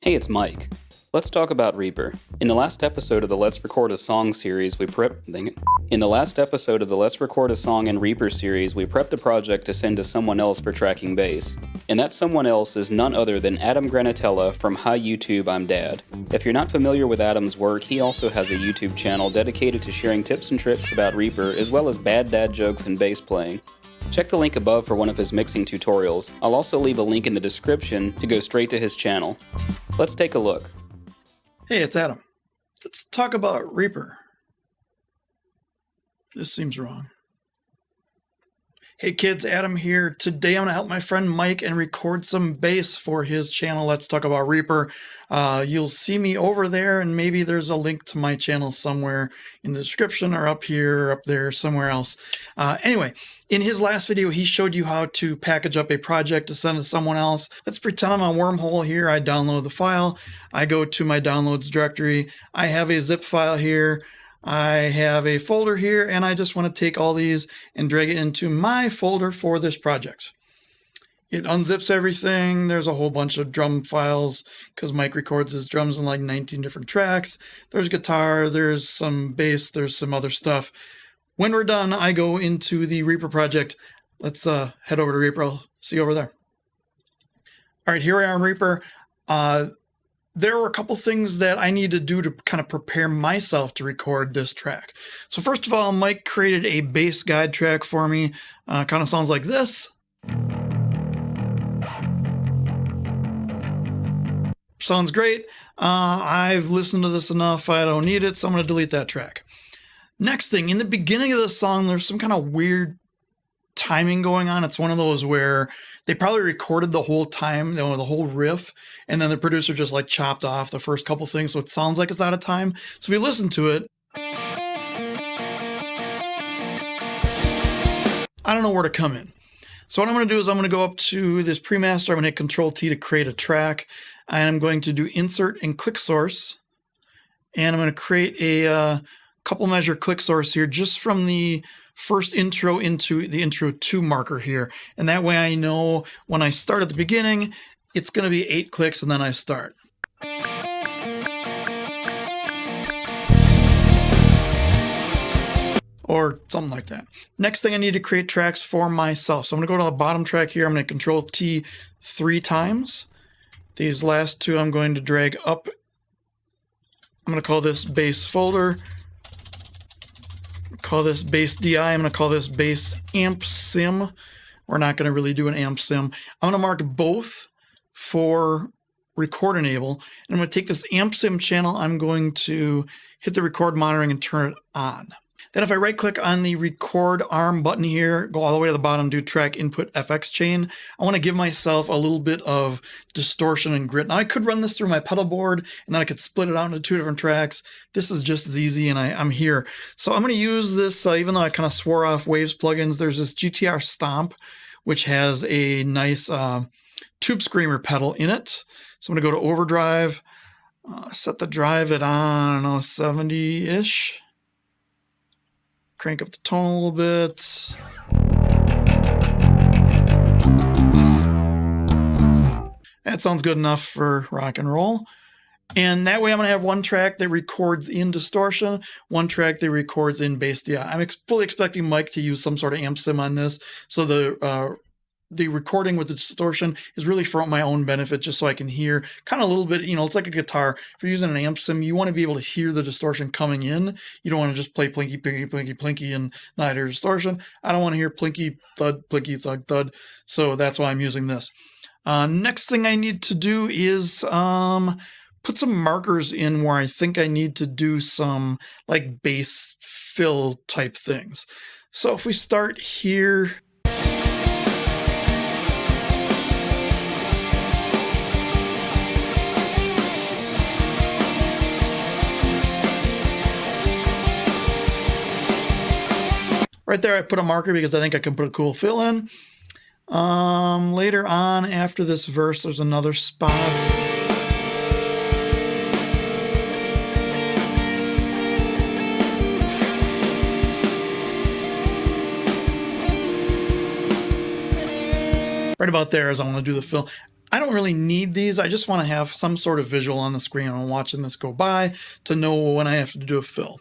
Hey, it's Mike. Let's talk about Reaper. In the last episode of the Let's Record a Song series, we In the last episode of the Let's Record a Song and Reaper series, we prepped a project to send to someone else for tracking bass. And that someone else is none other than Adam Granatella from Hi YouTube, I'm Dad. If you're not familiar with Adam's work, he also has a YouTube channel dedicated to sharing tips and tricks about Reaper, as well as bad dad jokes and bass playing. Check the link above for one of his mixing tutorials. I'll also leave a link in the description to go straight to his channel. Let's take a look. Hey, it's Adam. Let's talk about Reaper. This seems wrong. Hey kids, Adam here. Today I'm going to help my friend Mike and record some bass for his channel. Let's talk about Reaper. You'll see me over there, and maybe there's a link to my channel somewhere in the description or up here, or up there, somewhere else. Anyway, in his last video, he showed you how to package up a project to send to someone else. Let's pretend I'm on Wormhole here. I download the file. I go to my downloads directory. I have a zip file here. I have a folder here, and I just want to take all these and drag it into my folder for this project. It unzips everything. There's a whole bunch of drum files because Mike records his drums in like 19 different tracks. There's guitar, there's some bass, there's some other stuff. When we're done, I go into the Reaper project. Let's head over to Reaper. I'll see you over there. All right, here we are in Reaper. There were a couple things that I need to do to kind of prepare myself to record this track. So first of all, Mike created a bass guide track for me. Kind of sounds like this. Sounds great. I've listened to this enough. I don't need it, so I'm going to delete that track. Next thing, in the beginning of the song, there's some kind of weird timing going on. It's one of those where they probably recorded the whole time, the whole riff, and then the producer just like chopped off the first couple things, so it sounds like it's out of time. So if you listen to it, I don't know where to come in. So what I'm going to do is I'm going to go up to this pre-master. I'm going to hit Control-T to create a track, and I'm going to do Insert and Click Source, and I'm going to create a couple measure click source here just from the first intro into the intro 2 marker here. And that way I know when I start at the beginning, it's going to be 8 clicks and then I start. Or something like that. Next thing, I need to create tracks for myself. So I'm going to go to the bottom track here. I'm going to Control-T 3 times. These last two I'm going to drag up. I'm going to call this bass folder. Call this bass DI. I'm going to call this bass amp sim. We're not going to really do an amp sim. I'm going to mark both for record enable. And I'm going to take this amp sim channel. I'm going to hit the record monitoring and turn it on. Then if I right click on the record arm button here, go all the way to the bottom, do track input FX chain. I want to give myself a little bit of distortion and grit. Now I could run this through my pedal board and then I could split it out into 2 different tracks. This is just as easy, and I'm here. So I'm going to use this, even though I kind of swore off Waves plugins, there's this GTR Stomp, which has a nice tube screamer pedal in it. So I'm going to go to overdrive, set the drive at, I don't know, 70-ish. Crank up the tone a little bit. That sounds good enough for rock and roll. And that way I'm going to have one track that records in distortion, one track that records in bass DI. I'm fully expecting Mike to use some sort of amp sim on this. So the recording with the distortion is really for my own benefit, just so I can hear kind of a little bit, it's like a guitar. If you're using an amp sim, you want to be able to hear the distortion coming in. You don't want to just play plinky, plinky, plinky, plinky and not hear distortion. I don't want to hear plinky, thud, thud. So that's why I'm using this. Next thing I need to do is put some markers in where I think I need to do some like bass fill type things. So if we start here, right there I put a marker because I think I can put a cool fill in. Later on after this verse, there's another spot. Right about there is I want to do the fill. I don't really need these. I just want to have some sort of visual on the screen when I'm watching this go by to know when I have to do a fill.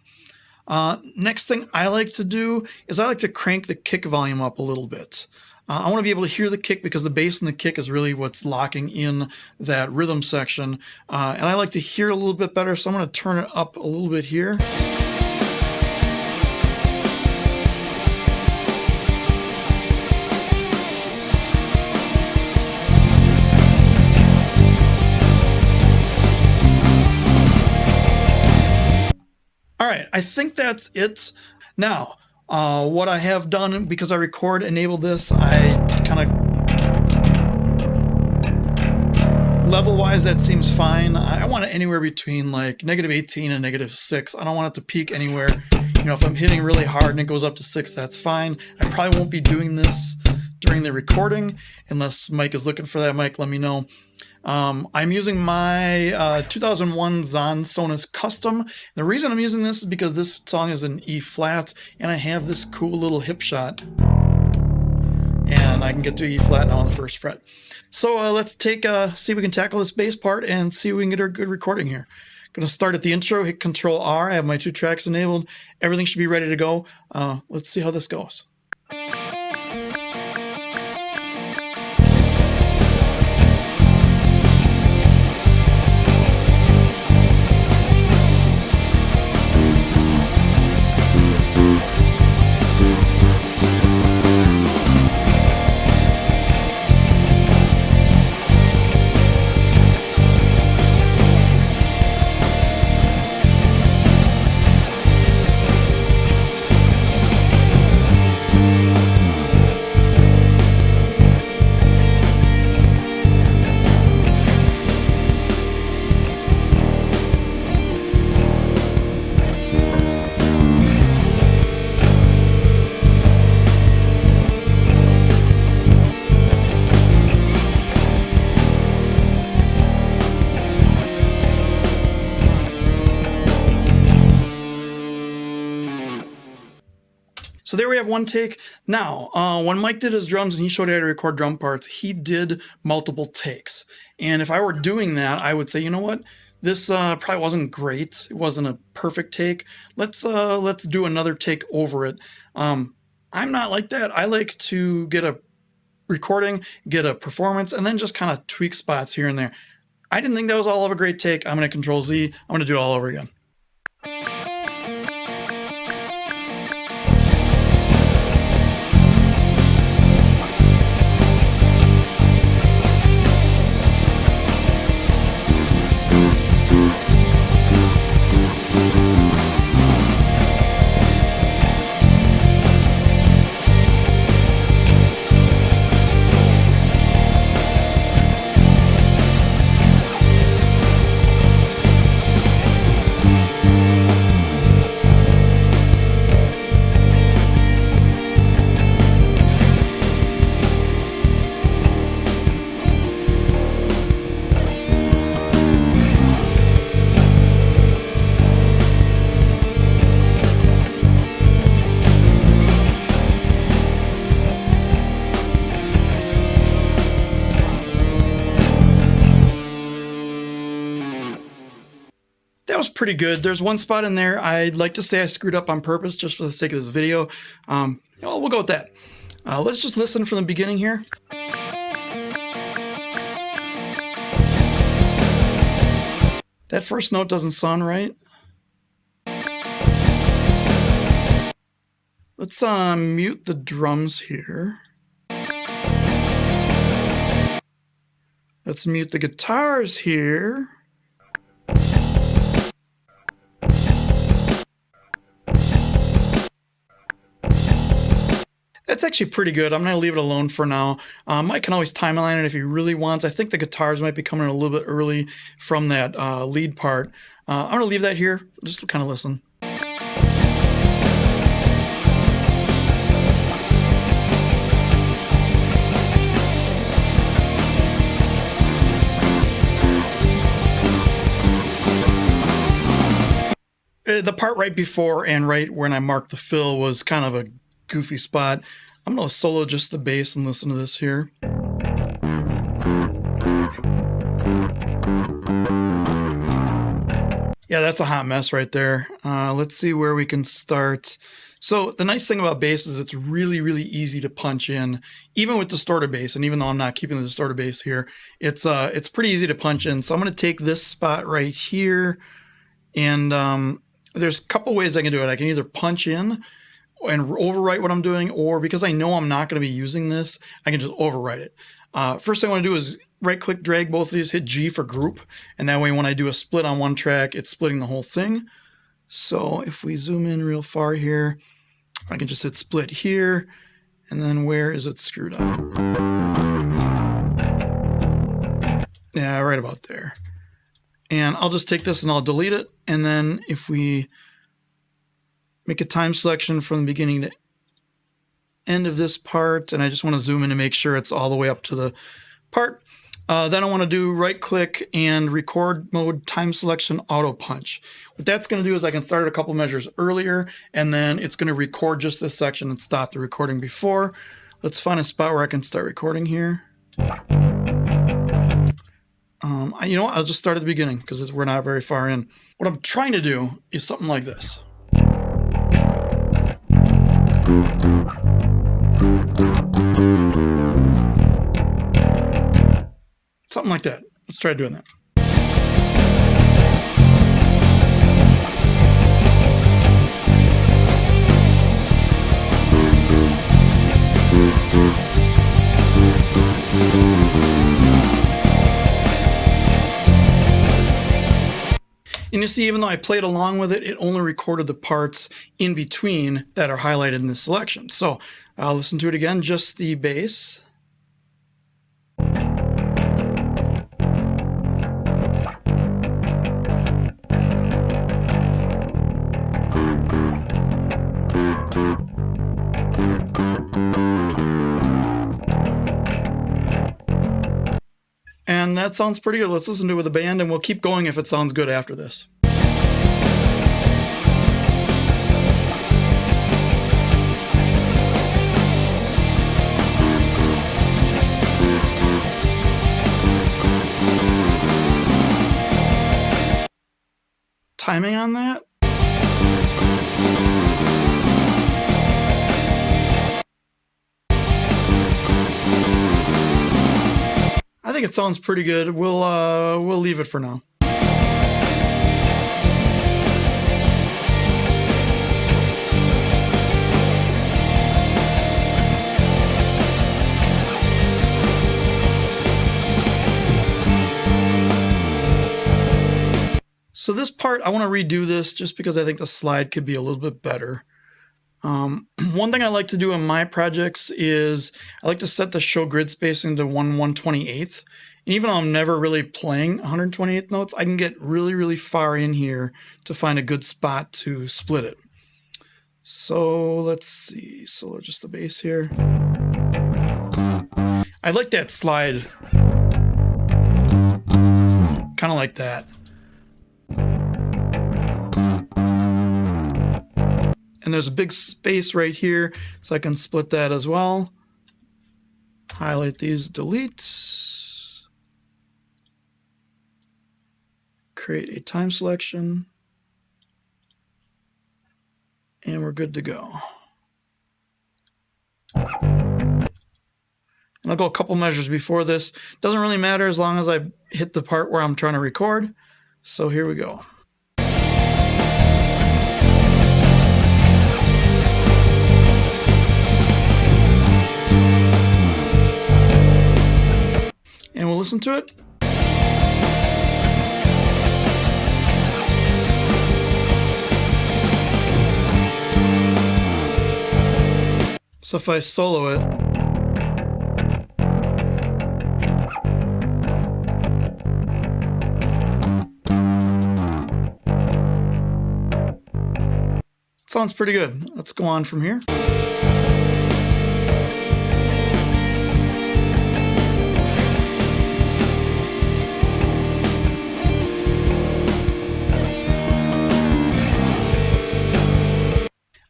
Next thing I like to do is I like to crank the kick volume up a little bit. I want to be able to hear the kick because the bass and the kick is really what's locking in that rhythm section. And I like to hear a little bit better, so I'm going to turn it up a little bit here. All right, I think that's it. Now, what I have done, because I enabled this, I kind of level-wise, that seems fine. I want it anywhere between like -18 and -6. I don't want it to peak anywhere. You know, if I'm hitting really hard and it goes up to 6, that's fine. I probably won't be doing this during the recording unless Mike is looking for that. Mike, let me know. I'm using my 2001 Zahn Sonus Custom. The reason I'm using this is because this song is in E flat, and I have this cool little hip shot, and I can get to E flat now on the 1st fret. So let's see if we can tackle this bass part and see if we can get a good recording here. Going to start at the intro, hit Control R. I have my 2 tracks enabled. Everything should be ready to go. Let's see how this goes. So there we have one take. Now, when Mike did his drums and he showed how to record drum parts, he did multiple takes. And if I were doing that, I would say, you know what? This probably wasn't great. It wasn't a perfect take. Let's do another take over it. I'm not like that. I like to get a recording, get a performance, and then just kind of tweak spots here and there. I didn't think that was all of a great take. I'm going to Control Z. I'm going to do it all over again. That was pretty good. There's one spot in there I'd like to say I screwed up on purpose just for the sake of this video. We'll go with that. Let's just listen from the beginning here. That first note doesn't sound right. Let's mute the drums here. Let's mute the guitars here. That's actually pretty good. I'm going to leave it alone for now. Mike can always timeline it if he really wants. I think the guitars might be coming in a little bit early from that lead part. I'm going to leave that here. Just kind of listen. The part right before and right when I marked the fill was kind of a goofy spot. I'm going to solo just the bass and listen to this here. Yeah, that's a hot mess right there. Let's see where we can start. So the nice thing about bass is it's really, really easy to punch in, even with distorted bass. And even though I'm not keeping the distorted bass here, it's pretty easy to punch in. So I'm going to take this spot right here, and there's a couple ways I can do it. I can either punch in and overwrite what I'm doing, or because I know I'm not going to be using this, I can just overwrite it. First thing I want to do is right-click, drag both of these, hit G for group, and that way when I do a split on one track, it's splitting the whole thing. So if we zoom in real far here, I can just hit split here, and then where is it screwed up? Yeah, right about there. And I'll just take this and I'll delete it, and then if we make a time selection from the beginning to end of this part, and I just want to zoom in to make sure it's all the way up to the part. Then I want to do right click and record mode time selection auto punch. What that's going to do is I can start a couple measures earlier, and then it's going to record just this section and stop the recording before. Let's find a spot where I can start recording here. You know what? I'll just start at the beginning because we're not very far in. What I'm trying to do is something like this. Something like that. Let's try doing that. And you see, even though I played along with it, it only recorded the parts in between that are highlighted in this selection. So I'll listen to it again, just the bass. And that sounds pretty good. Let's listen to it with a band, and we'll keep going if it sounds good after this. Timing on that? I think it sounds pretty good. We'll leave it for now. So this part, I want to redo this just because I think the slide could be a little bit better. One thing I like to do in my projects is I like to set the show grid spacing to 1/128th. And even though I'm never really playing 128th notes, I can get really, really far in here to find a good spot to split it. So let's see. So just the bass here. I like that slide. Kind of like that. And there's a big space right here, so I can split that as well. Highlight these, delete. Create a time selection. And we're good to go. And I'll go a couple measures before this. Doesn't really matter as long as I hit the part where I'm trying to record. So here we go. And we'll listen to it. So if I solo it, sounds pretty good. Let's go on from here.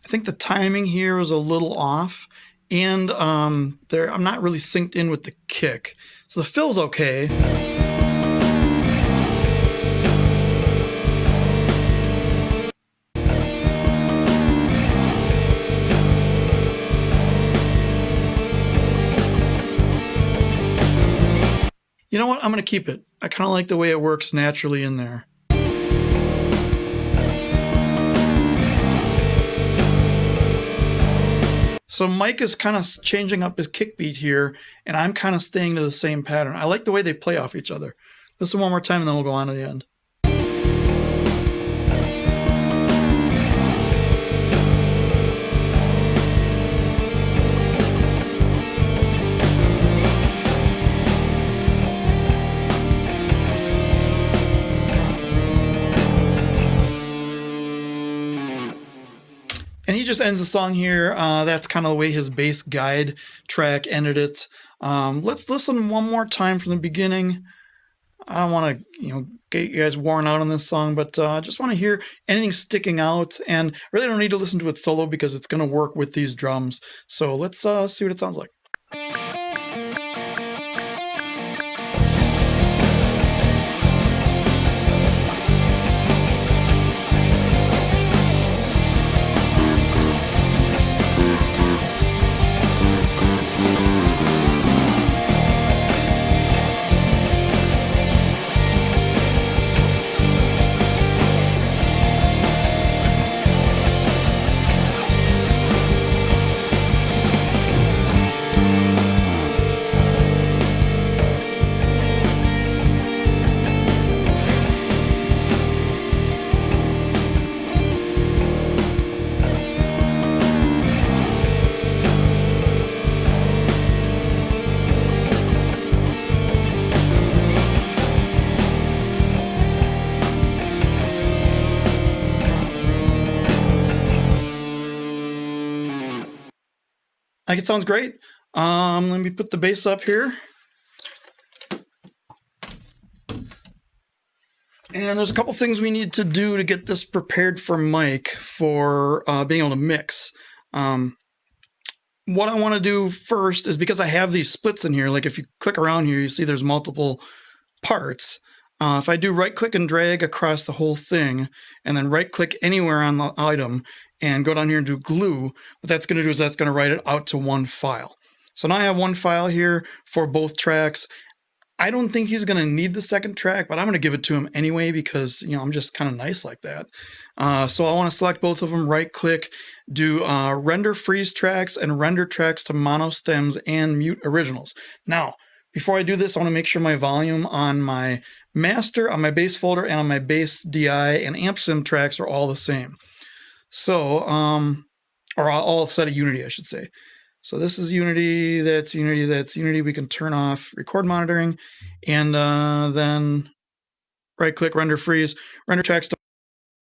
I think the timing here is a little off, and I'm not really synced in with the kick. So the fill's okay. You know what? I'm going to keep it. I kind of like the way it works naturally in there. So Mike is kind of changing up his kick beat here, and I'm kind of staying to the same pattern. I like the way they play off each other. Listen one more time, and then we'll go on to the end. And he just ends the song here. That's kind of the way his bass guide track ended it. Let's listen one more time from the beginning. I don't want to, get you guys worn out on this song, but I just want to hear anything sticking out. And really don't need to listen to it solo because it's going to work with these drums. So let's see what it sounds like. I think it sounds great. Let me put the bass up here. And there's a couple things we need to do to get this prepared for Mike for being able to mix. What I want to do first is, because I have these splits in here, like if you click around here, you see there's multiple parts. If I do right click and drag across the whole thing, and then right click anywhere on the item and go down here and do glue, what that's going to do is that's going to write it out to one file. So now I have one file here for both tracks. I don't think he's going to need the second track, but I'm going to give it to him anyway because, I'm just kind of nice like that. So I want to select both of them, right click, do render freeze tracks and render tracks to mono stems and mute originals. Now, before I do this, I want to make sure my volume on my master, on my bass folder, and on my bass DI and amp sim tracks are all the same. So, or all set of Unity, I should say. So this is Unity, that's Unity, that's Unity. We can turn off record monitoring, and then right click, render freeze, render tracks to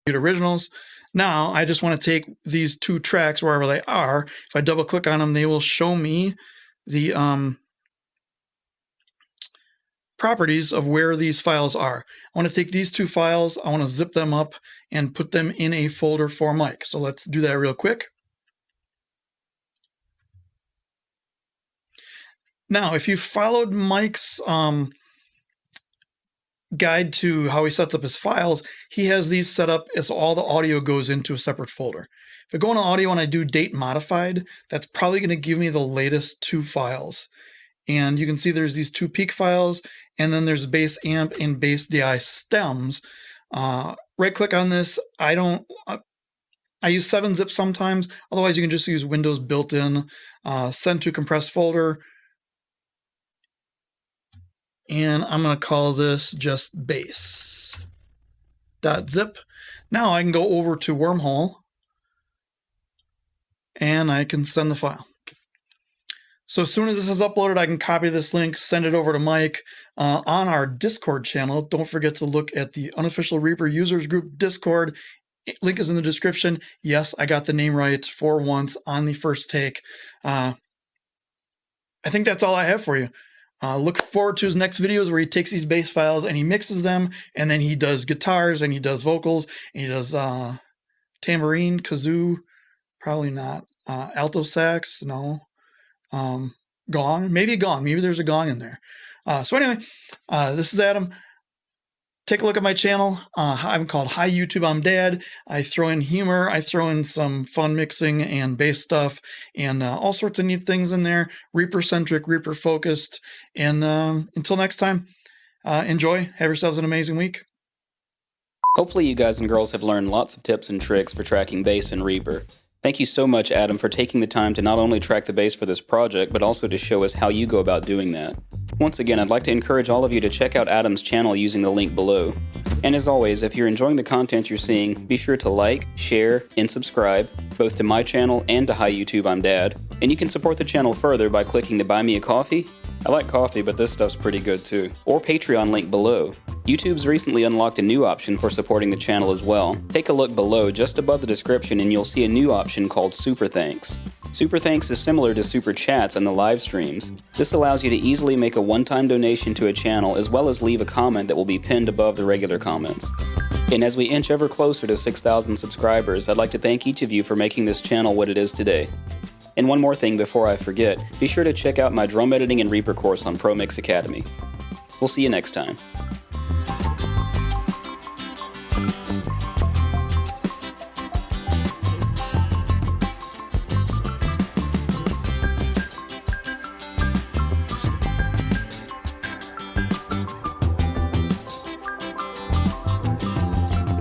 mute originals. Now I just want to take these two tracks wherever they are. If I double click on them, they will show me the properties of where these files are. I want to take these two files, I want to zip them up and put them in a folder for Mike. So let's do that real quick. Now, if you followed Mike's guide to how he sets up his files, he has these set up as all the audio goes into a separate folder. If I go into audio and I do date modified, that's probably going to give me the latest two files. And you can see there's these two peak files, and then there's bass amp and bass DI stems. Right click on this. I use 7-zip sometimes. Otherwise, you can just use Windows built-in. Send to compressed folder. And I'm going to call this just bass.zip. Now I can go over to Wormhole, and I can send the file. So as soon as this is uploaded, I can copy this link, send it over to Mike on our Discord channel. Don't forget to look at the Unofficial Reaper Users Group Discord. Link is in the description. Yes, I got the name right for once on the first take. I think that's all I have for you. Look forward to his next videos where he takes these bass files and he mixes them, and then he does guitars and he does vocals and he does tambourine, kazoo, probably not, alto sax, no. Gong, maybe a gong, maybe there's a gong in there. So anyway, this is Adam. Take a look at my channel. I'm called Hi YouTube, I'm Dad. I throw in humor, I throw in some fun mixing and bass stuff, and all sorts of neat things in there. Reaper centric, Reaper focused. And until next time, Enjoy. Have yourselves an amazing week. Hopefully you guys and girls have learned lots of tips and tricks for tracking bass in Reaper. Thank you so much, Adam, for taking the time to not only track the bass for this project, but also to show us how you go about doing that. Once again, I'd like to encourage all of you to check out Adam's channel using the link below. And as always, if you're enjoying the content you're seeing, be sure to like, share, and subscribe, both to my channel and to Hi YouTube I'm Dad. And you can support the channel further by clicking the Buy Me a Coffee. I like coffee, but this stuff's pretty good too. Or Patreon link below. YouTube's recently unlocked a new option for supporting the channel as well. Take a look below just above the description and you'll see a new option called Super Thanks. Super Thanks is similar to Super Chats on the live streams. This allows you to easily make a one-time donation to a channel as well as leave a comment that will be pinned above the regular comments. And as we inch ever closer to 6,000 subscribers, I'd like to thank each of you for making this channel what it is today. And one more thing before I forget, be sure to check out my drum editing and Reaper course on Pro Mix Academy. We'll see you next time.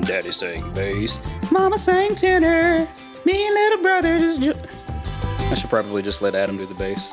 Daddy sang bass, Mama sang tenor, me and little brother just I should probably just let Adam do the bass.